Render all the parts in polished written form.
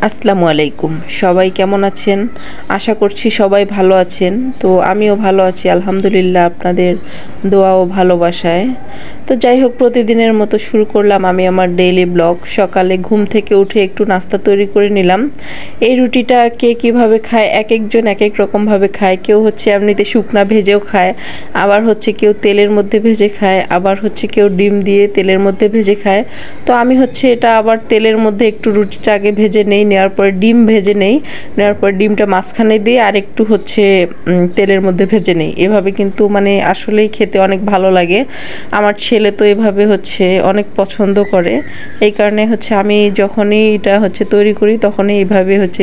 আসসালামু আলাইকুম। সবাই কেমন আছেন? আশা করছি সবাই ভালো আছেন। তো আমিও ভালো আছি আলহামদুলিল্লাহ, আপনাদের দোয়া ও ভালোবাসায়। তো যাই হোক, প্রতিদিনের মতো শুরু করলাম আমি আমার ডেইলি ব্লগ। সকালে ঘুম থেকে উঠে একটু নাস্তা তৈরি করে নিলাম। এই রুটিটা কে কীভাবে খায়, এক একজন এক এক রকমভাবে খায়। কেউ হচ্ছে এমনিতে শুকনা ভেজেও খায়, আবার হচ্ছে কেউ তেলের মধ্যে ভেজে খায়, আবার হচ্ছে কেউ ডিম দিয়ে তেলের মধ্যে ভেজে খায়। তো আমি হচ্ছে এটা আবার তেলের মধ্যে একটু রুটিটা আগে ভেজে নেই, নেওয়ার পরে ডিম ভেজে নেই, নেওয়ার পরে ডিমটা মাঝখানে দিয়ে আর একটু হচ্ছে তেলের মধ্যে ভেজে নেই। এভাবে কিন্তু মানে আসলেই খেতে অনেক ভালো লাগে। আমার ছেলে তো এভাবে হচ্ছে অনেক পছন্দ করে। এই কারণে হচ্ছে আমি যখনই এটা হচ্ছে তৈরি করি তখনই এইভাবে হচ্ছে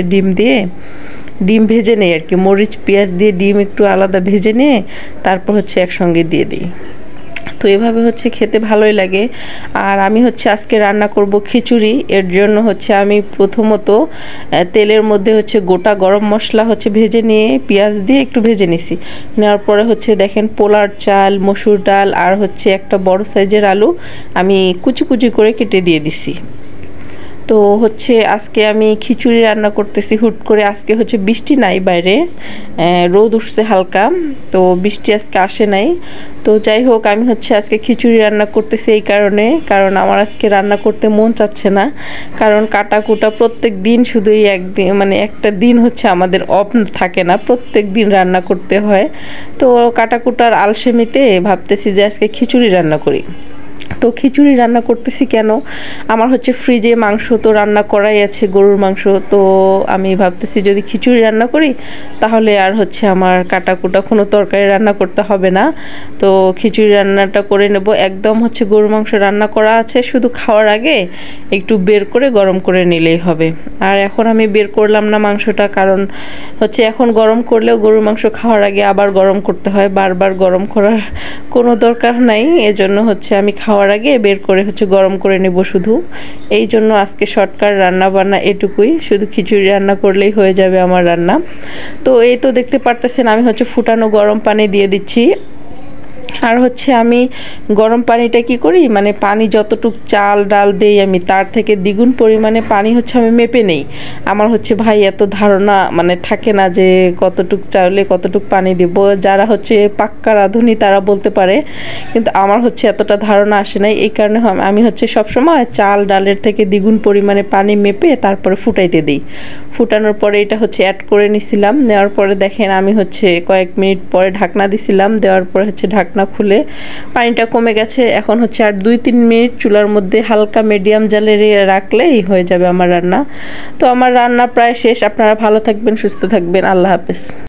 ডিম ভেজে নেই আর কি, মরিচ পেঁয়াজ দিয়ে ডিম একটু আলাদা ভেজে নিয়ে তারপর হচ্ছে একসঙ্গে দিয়ে দিই। তো এভাবে হচ্ছে খেতে ভালোই লাগে। আর আমি হচ্ছে আজকে রান্না করব খিচুড়ি। এর জন্য হচ্ছে আমি প্রথমত তেলের মধ্যে হচ্ছে গোটা গরম মশলা হচ্ছে ভেজে নিয়ে পেঁয়াজ দিয়ে একটু ভেজে নিছি। নেওয়ার পরে হচ্ছে দেখেন পোলার চাল, মসুর ডাল আর হচ্ছে একটা বড় সাইজের আলু আমি কুচি কুচি করে কেটে দিয়ে দিছি। তো হচ্ছে আজকে আমি খিচুড়ি রান্না করতেছি হুট করে। আজকে হচ্ছে বৃষ্টি নাই বাইরে, রোদ উঠছে হালকা, তো বৃষ্টি আজকে আসে নাই। তো যাই হোক, আমি হচ্ছে আজকে খিচুড়ি রান্না করতেছি এই কারণ আমার আজকে রান্না করতে মন চাচ্ছে না। কারণ কাটাকুটা প্রত্যেক দিন, শুধু এই একদিন মানে একটা দিন হচ্ছে আমাদের অফ থাকে না, প্রত্যেক দিন রান্না করতে হয়। তো কাটাকুটার আলসেমিতে ভাবতেছি যে আজকে খিচুড়ি রান্না করি। তো খিচুড়ি রান্না করতেছি কেন, আমার হচ্ছে ফ্রিজে মাংস তো রান্না করাই আছে, গরুর মাংস। তো আমি ভাবতেছি যদি খিচুড়ি রান্না করি তাহলে আর হচ্ছে আমার কাটাকুটা কোনো তরকারি রান্না করতে হবে না। তো খিচুড়ি রান্নাটা করে নেব। একদম হচ্ছে গরুর মাংস রান্না করা আছে, শুধু খাওয়ার আগে একটু বের করে গরম করে নিলেই হবে। আর এখন আমি বের করলাম না মাংসটা, কারণ হচ্ছে এখন গরম করলেও গরুর মাংস খাওয়ার আগে আবার গরম করতে হয়, বারবার গরম করার কোনো দরকার নাই। এজন্য হচ্ছে আমি খাওয়ার আগে বের করে হচ্ছে গরম করে নেব শুধু। এই জন্য আজকে শর্টকাট রান্না বান্না এটুকুই, শুধু খিচুড়ি রান্না করলেই হয়ে যাবে আমার রান্না। তো এই তো দেখতে পারতেছেন আমি হচ্ছে ফুটানো গরম পানি দিয়ে দিচ্ছি। আর হচ্ছে আমি গরম পানিটা কি করি, মানে পানি যতটুক চাল ডাল দেই আমি তার থেকে দ্বিগুণ পরিমাণে পানি হচ্ছে আমি মেপে নেই। আমার হচ্ছে ভাই এত ধারণা মানে থাকে না যে কতটুক চাইলে কতটুক পানি দেব। যারা হচ্ছে পাক্কা রাঁধুনি তারা বলতে পারে, কিন্তু আমার হচ্ছে এতটা ধারণা আসে নাই। এই কারণে আমি হচ্ছে সবসময় চাল ডালের থেকে দ্বিগুণ পরিমাণে পানি মেপে তারপরে ফুটাইতে দিই। ফুটানোর পরে এটা হচ্ছে অ্যাড করে নিছিলাম। নেওয়ার পরে দেখেন আমি হচ্ছে কয়েক মিনিট পরে ঢাকনা দিছিলাম, দেওয়ার পরে হচ্ছে ঢাকনা খুলে পানিটা কমে গেছে। এখন হচ্ছে আর 2-3 মিনিট চুলার মধ্যে হালকা মিডিয়াম জালে রাখলেই হয়ে যাবে আমার রান্না। তো আমার রান্না প্রায় শেষ। আপনারা ভালো থাকবেন, সুস্থ থাকবেন, আল্লাহ হাফেজ।